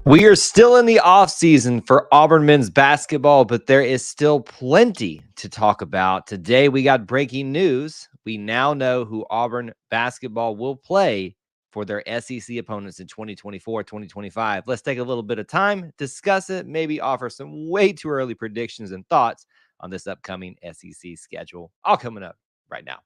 We are still in the off season for Auburn men's basketball, but there is still plenty to talk about. Today, we got breaking news. We now know who Auburn basketball will play for their SEC opponents in 2024-2025. Let's take a little bit of time, discuss it, maybe offer some way too early predictions and thoughts on this upcoming SEC schedule. All coming up right now.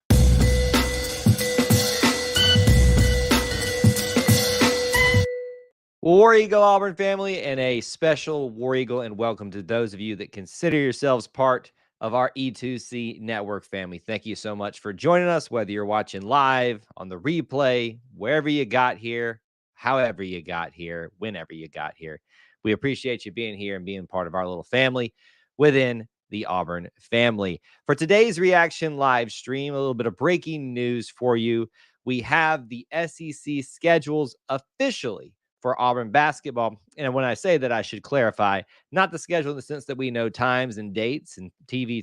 War Eagle Auburn family, and a special War Eagle and welcome to those of you that consider yourselves part of our E2C network family. Thank you so much for joining us, whether you're watching live, on the replay, wherever you got here, however you got here, whenever you got here. We appreciate you being here and being part of our little family within the Auburn family. For today's reaction live stream, a little bit of breaking news for you. We have the SEC schedules officially for Auburn basketball. And when I say that, I should clarify, not the schedule in the sense that we know times and dates and TV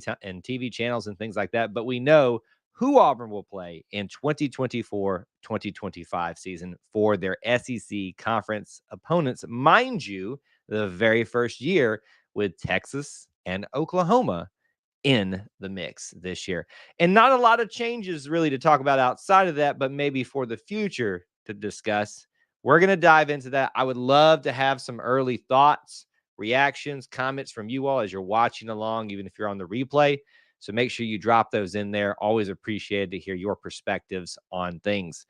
channels and things like that, but we know who Auburn will play in 2024-2025 season for their SEC conference opponents. Mind you, the very first year with Texas and Oklahoma in the mix this year. And not a lot of changes really to talk about outside of that, but maybe for the future to discuss. We're going to dive into that. I would love to have some early thoughts, reactions, comments from you all as you're watching along, even if you're on the replay. So make sure you drop those in there. Always appreciated to hear your perspectives on things.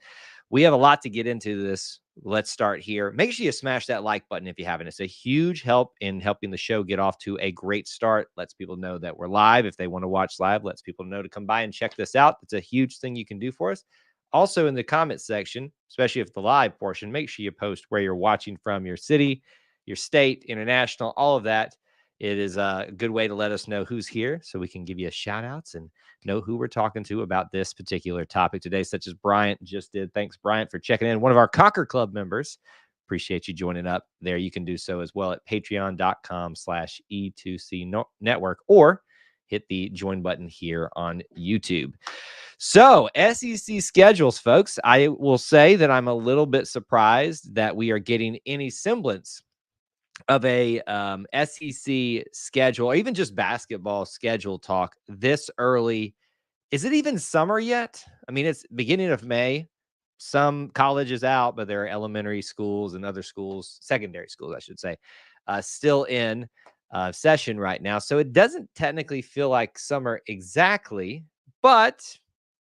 We have a lot to get into this. Let's start here. Make sure you smash that like button if you haven't. It's a huge help in helping the show get off to a great start. Lets people know that we're live. If they want to watch live, lets people know to come by and check this out. It's a huge thing you can do for us. Also in the comment section, especially if the live portion, make sure you post where you're watching from, your city, your state, international, all of that. It is a good way to let us know who's here so we can give you shout outs and know who we're talking to about this particular topic today, such as Bryant just did. Thanks, Bryant, for checking in. One of our Conquer Club members. Appreciate you joining up there. You can do so as well at patreon.com/E2C network or hit the join button here on YouTube. So, SEC schedules, folks. I will say that I'm a little bit surprised that we are getting any semblance of a SEC schedule, or even just basketball schedule talk this early. Is it even summer yet? I mean, it's beginning of May. Some college is out, but there are elementary schools and other schools, secondary schools, I should say, still in session right now. So it doesn't technically feel like summer exactly, but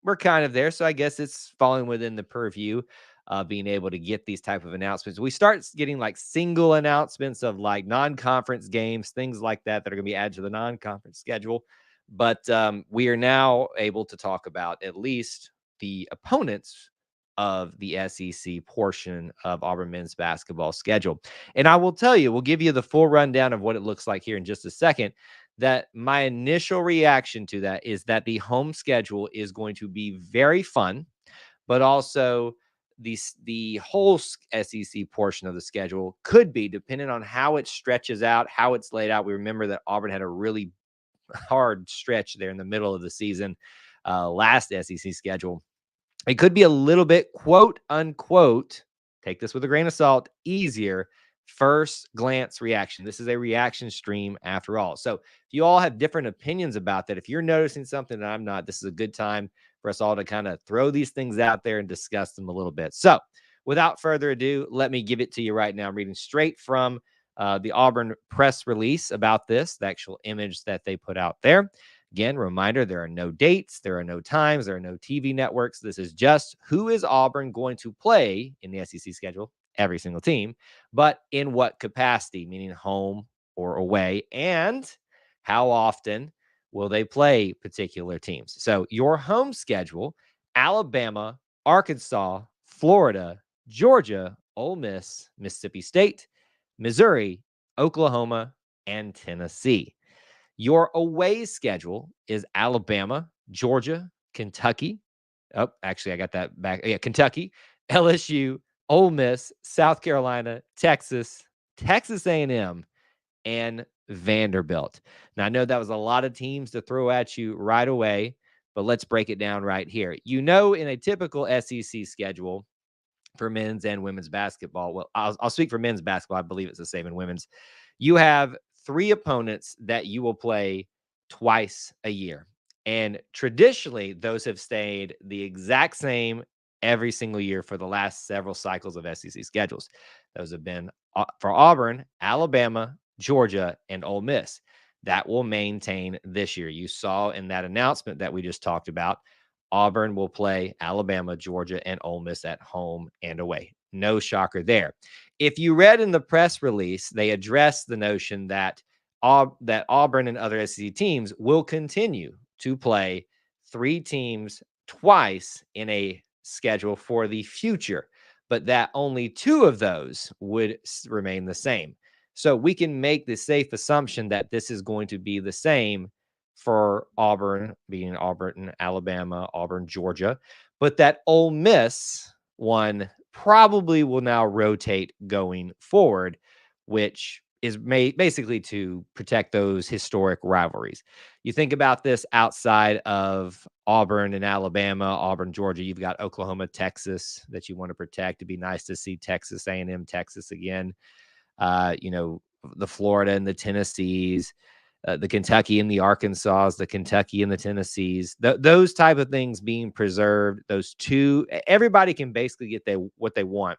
we're kind of there. So I guess it's falling within the purview of being able to get these type of announcements. We start getting like single announcements of like non-conference games, things like that that are going to be added to the non-conference schedule. But we are now able to talk about at least the opponents of the SEC portion of Auburn men's basketball schedule. And I will tell you, we'll give you the full rundown of what it looks like here in just a second. That my initial reaction to that is that the home schedule is going to be very fun, but also the whole SEC portion of the schedule could be, depending on how it stretches out, how it's laid out. We remember that Auburn had a really hard stretch there in the middle of the season, last SEC schedule. It could be a little bit, quote unquote, take this with a grain of salt, easier first glance reaction. This is a reaction stream after all. So if you all have different opinions about that, if you're noticing something that I'm not, this is a good time for us all to kind of throw these things out there and discuss them a little bit. So without further ado, let me give it to you right now. I'm reading straight from the Auburn press release about this, the actual image that they put out there. Again, reminder, there are no dates, there are no times, there are no TV networks. This is just who is Auburn going to play in the SEC schedule, every single team, but in what capacity, meaning home or away, and how often will they play particular teams. So your home schedule, Alabama, Arkansas, Florida, Georgia, Ole Miss, Mississippi State, Missouri, Oklahoma, and Tennessee. Your away schedule is Alabama, Georgia, Kentucky. Oh, actually, I got that back. Yeah, Kentucky, LSU, Ole Miss, South Carolina, Texas, Texas A&M, and Vanderbilt. Now, I know that was a lot of teams to throw at you right away, but let's break it down right here. You know, in a typical SEC schedule, for men's and women's basketball. Well, I'll speak for men's basketball. I believe it's the same in women's. You have 3 opponents that you will play twice a year. And traditionally, those have stayed the exact same every single year for the last several cycles of SEC schedules. Those have been for Auburn, Alabama, Georgia, and Ole Miss. That will maintain this year. You saw in that announcement that we just talked about, Auburn will play Alabama, Georgia, and Ole Miss at home and away. No shocker there. If you read in the press release, they addressed the notion that Auburn and other SEC teams will continue to play 3 teams twice in a schedule for the future, but that only 2 of those would remain the same. So we can make the safe assumption that this is going to be the same for Auburn, being Auburn, Alabama, Auburn, Georgia, but that Ole Miss one probably will now rotate going forward, which is basically to protect those historic rivalries. You think about this outside of Auburn and Alabama, Auburn, Georgia, you've got Oklahoma, Texas that you want to protect. It'd be nice to see Texas A&M, Texas again. The Florida and the Tennessees, the Kentucky and the Arkansas, the Kentucky and the Tennessees, those type of things being preserved. Those 2, everybody can basically get what they want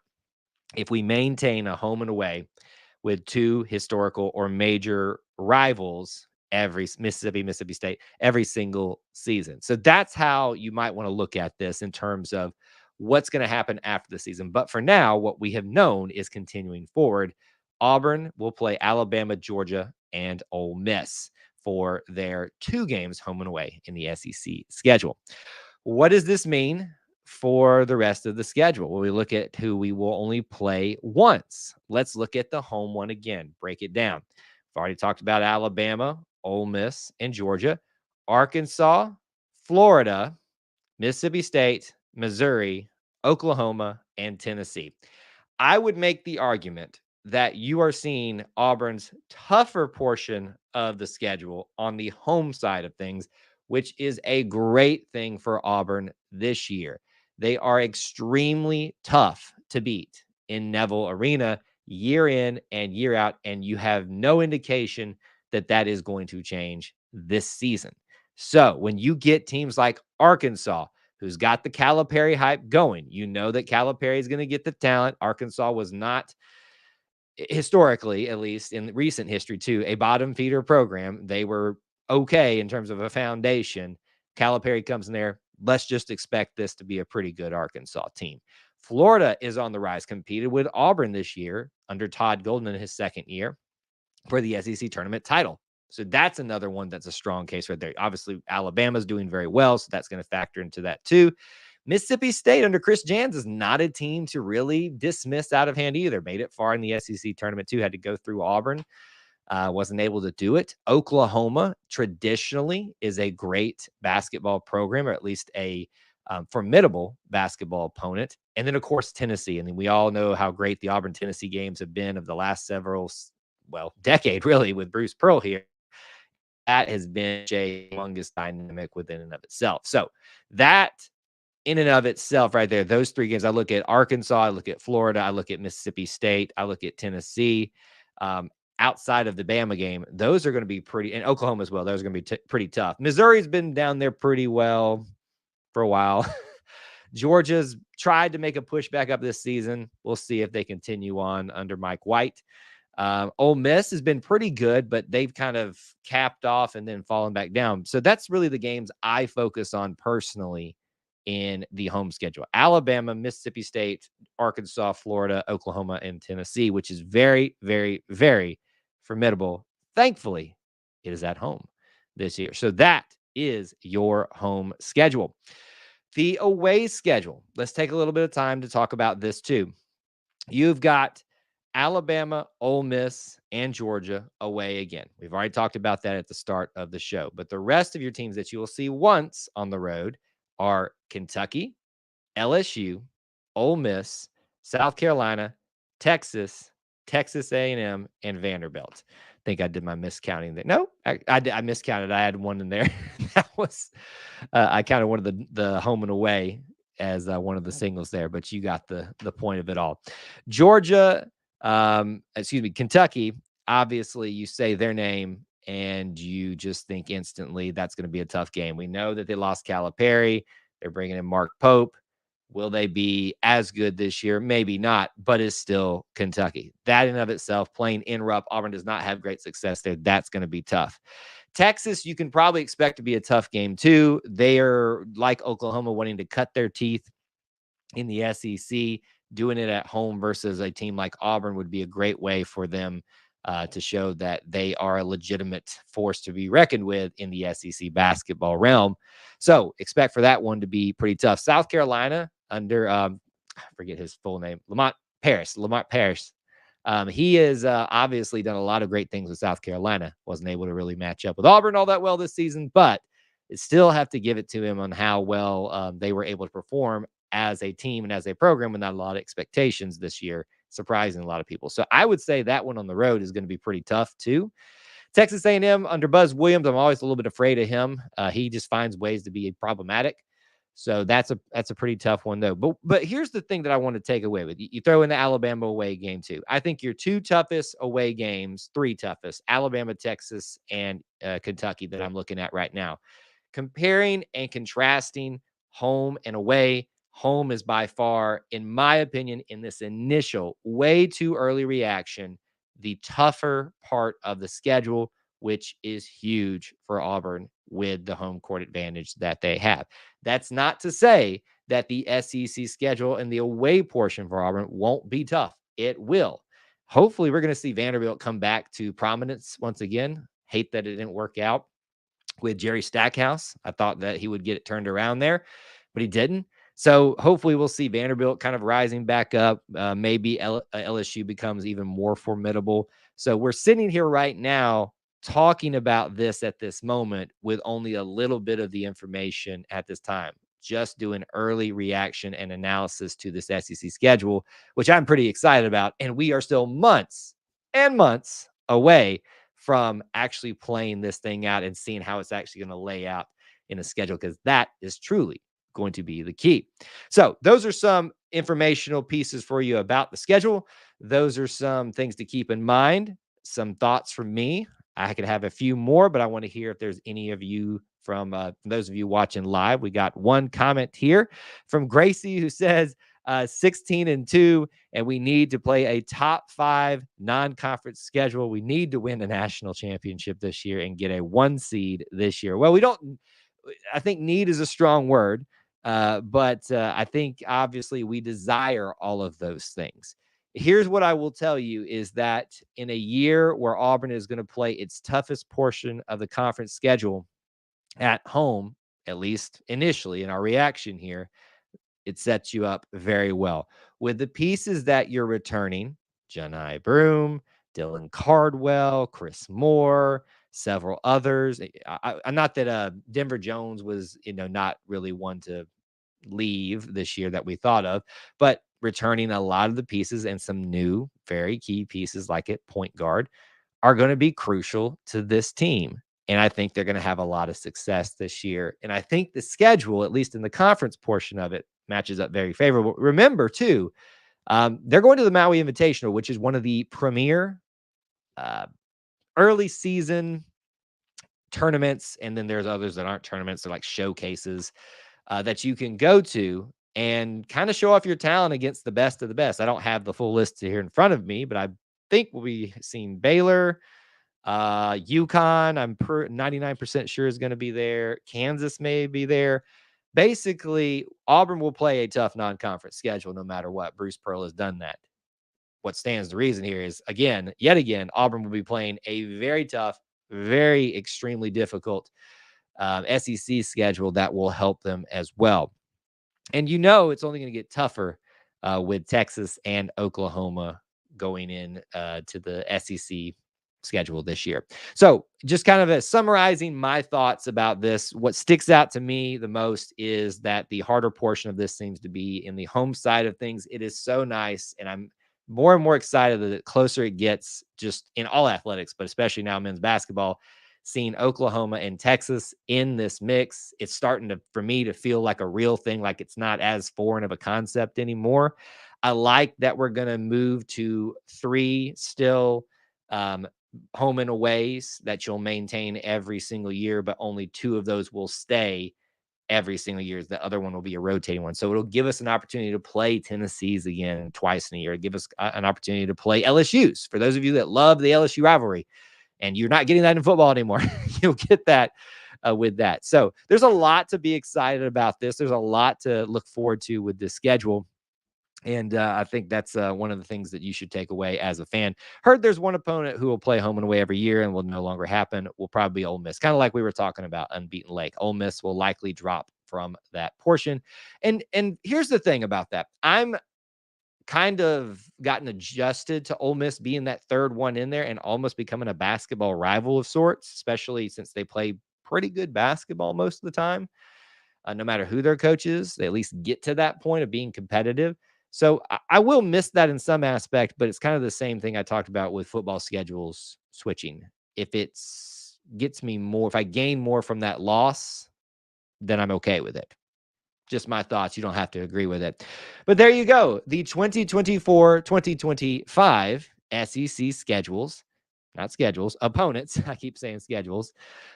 if we maintain a home and away with 2 historical or major rivals every Mississippi State, every single season. So that's how you might want to look at this in terms of what's going to happen after the season. But for now, what we have known is continuing forward. Auburn will play Alabama, Georgia, and Ole Miss for their 2 games home and away in the SEC schedule. What does this mean for the rest of the schedule? Well, we look at who we will only play once. Let's look at the home one again, break it down. We've already talked about Alabama, Ole Miss, and Georgia, Arkansas, Florida, Mississippi State, Missouri, Oklahoma, and Tennessee. I would make the argument that you are seeing Auburn's tougher portion of the schedule on the home side of things, which is a great thing for Auburn this year. They are extremely tough to beat in Neville Arena year in and year out, and you have no indication that that is going to change this season. So when you get teams like Arkansas, who's got the Calipari hype going, you know that Calipari is going to get the talent. Arkansas was not, historically, at least in recent history too, a bottom feeder program. They were okay in terms of a foundation. Calipari comes in there. Let's just expect this to be a pretty good Arkansas team. Florida is on the rise, competed with Auburn this year under Todd Golden in his second year for the SEC tournament title. So that's another one that's a strong case right there. Obviously, Alabama's doing very well, so that's going to factor into that too. Mississippi State under Chris Jans is not a team to really dismiss out of hand either. Made it far in the SEC tournament too. Had to go through Auburn. Wasn't able to do it. Oklahoma traditionally is a great basketball program, or at least a formidable basketball opponent. And then, of course, Tennessee. And then we all know how great the Auburn-Tennessee games have been of the last decade, really, with Bruce Pearl here. That has been a humongous dynamic within and of itself. So that in and of itself right there, those 3 games, I look at Arkansas, I look at Florida, I look at Mississippi State, I look at Tennessee. Outside of the Bama game, those are going to be pretty, and Oklahoma as well, those are going to be pretty tough. Missouri's been down there pretty well for a while. Georgia's tried to make a push back up this season. We'll see if they continue on under Mike White. Ole Miss has been pretty good, but they've kind of capped off and then fallen back down. So that's really the games I focus on personally in the home schedule. Alabama, Mississippi State, Arkansas, Florida, Oklahoma, and Tennessee, which is very, very, very formidable. Thankfully, it is at home this year. So that is your home schedule. The away schedule. Let's take a little bit of time to talk about this too. You've got Alabama, Ole Miss, and Georgia away again. We've already talked about that at the start of the show. But the rest of your teams that you will see once on the road are Kentucky, LSU, Ole Miss, South Carolina, Texas, Texas A&M, and Vanderbilt. I think I did my miscounting there. No, I miscounted. I had one in there. That was I counted one of the home and away as one of the singles there, but you got the point of it all. Georgia, Kentucky, obviously you say their name and you just think instantly that's going to be a tough game. We know that they lost Calipari. They're bringing in Mark Pope. Will they be as good this year? Maybe not, but it's still Kentucky. That in of itself, playing in Rupp, Auburn does not have great success there. That's going to be tough. Texas, you can probably expect to be a tough game too. They are like Oklahoma, wanting to cut their teeth in the SEC. Doing it at home versus a team like Auburn would be a great way for them to show that they are a legitimate force to be reckoned with in the SEC basketball realm. So expect for that one to be pretty tough. South Carolina under, I forget his full name, Lamont Paris. He has obviously done a lot of great things with South Carolina. Wasn't able to really match up with Auburn all that well this season, but still have to give it to him on how well they were able to perform as a team and as a program with not a lot of expectations this year, surprising a lot of people. So I would say that one on the road is going to be pretty tough too. Texas A&M under Buzz Williams, I'm always a little bit afraid of him. He just finds ways to be problematic. So that's a pretty tough one though. But here's the thing that I want to take away with you. You throw in the Alabama away game too. I think your three toughest, Alabama, Texas, and Kentucky that I'm looking at right now. Comparing and contrasting home and away. Home is by far, in my opinion, in this initial way too early reaction, the tougher part of the schedule, which is huge for Auburn with the home court advantage that they have. That's not to say that the SEC schedule and the away portion for Auburn won't be tough. It will. Hopefully, we're going to see Vanderbilt come back to prominence once again. Hate that it didn't work out with Jerry Stackhouse. I thought that he would get it turned around there, but he didn't. So hopefully we'll see Vanderbilt kind of rising back up. Maybe LSU becomes even more formidable. So we're sitting here right now talking about this at this moment with only a little bit of the information at this time. Just doing early reaction and analysis to this SEC schedule, which I'm pretty excited about. And we are still months and months away from actually playing this thing out and seeing how it's actually going to lay out in a schedule, because that is truly going to be the key. So those are some informational pieces for you about the schedule. Those are some things to keep in mind, some thoughts from me. I could have a few more, but I want to hear if there's any of you from those of you watching live. We got one comment here from Gracie who says 16-2, and we need to play a top 5 non-conference schedule. We need to win a national championship this year and get a 1 seed this year. Well, I think need is a strong word, but I think obviously we desire all of those things. Here's what I will tell you is that in a year where Auburn is going to play its toughest portion of the conference schedule at home, at least initially in our reaction here, it sets you up very well. With the pieces that you're returning, Johni Broome, Dylan Cardwell, Chris Moore, several others. I'm not that Denver Jones was, not really one to leave this year that we thought of, but returning a lot of the pieces and some new, very key pieces like at point guard are going to be crucial to this team. And I think they're going to have a lot of success this year. And I think the schedule, at least in the conference portion of it, matches up very favorable. Remember, too, they're going to the Maui Invitational, which is one of the premier early season tournaments. And then there's others that aren't tournaments. They're like showcases that you can go to and kind of show off your talent against the best of the best. I don't have the full list here in front of me, but I think we'll be seeing Baylor, UConn, I'm 99% sure is going to be there. Kansas may be there. Basically, Auburn will play a tough non-conference schedule no matter what. Bruce Pearl has done that. What stands to reason here is, yet again, Auburn will be playing a very tough, very extremely difficult SEC schedule that will help them as well. And it's only going to get tougher with Texas and Oklahoma going in to the SEC schedule this year. So just kind of summarizing my thoughts about this, what sticks out to me the most is that the harder portion of this seems to be in the home side of things. It is so nice, and I'm more and more excited that the closer it gets just in all athletics, but especially now men's basketball, seeing Oklahoma and Texas in this mix, it's starting to, for me, to feel like a real thing, like it's not as foreign of a concept anymore. I like that we're going to move to 3 still home and aways that you'll maintain every single year, but only 2 of those will stay every single year. The other one will be a rotating one. So it'll give us an opportunity to play Tennessee's again twice in a year. Give us an opportunity to play LSU's. For those of you that love the LSU rivalry, and you're not getting that in football anymore, you'll get that with that. So there's a lot to be excited about this. There's a lot to look forward to with this schedule. And I think that's one of the things that you should take away as a fan. Heard there's one opponent who will play home and away every year and will no longer happen. Will probably be Ole Miss, kind of like we were talking about Unbeaten Lake. Ole Miss will likely drop from that portion. And here's the thing about that. I'm kind of gotten adjusted to Ole Miss being that third one in there and almost becoming a basketball rival of sorts, especially since they play pretty good basketball most of the time. No matter who their coach is, they at least get to that point of being competitive. So I will miss that in some aspect, but it's kind of the same thing I talked about with football schedules switching. If it's gets me more, if I gain more from that loss, then I'm okay with it. Just my thoughts. You don't have to agree with it. But there you go. The 2024-2025 SEC schedules, not schedules, opponents. I keep saying schedules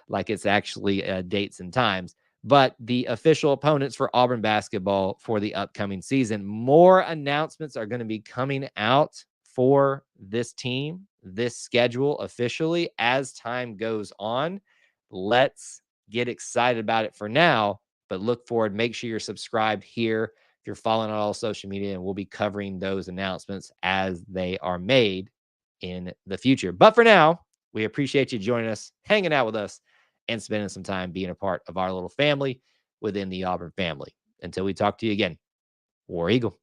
like it's actually dates and times, but the official opponents for Auburn basketball for the upcoming season. More announcements are going to be coming out for this team, this schedule officially as time goes on. Let's get excited about it for now, but look forward. Make sure you're subscribed here if you're following on all social media, and we'll be covering those announcements as they are made in the future. But for now, we appreciate you joining us, hanging out with us, and spending some time being a part of our little family within the Auburn family. Until we talk to you again, War Eagle.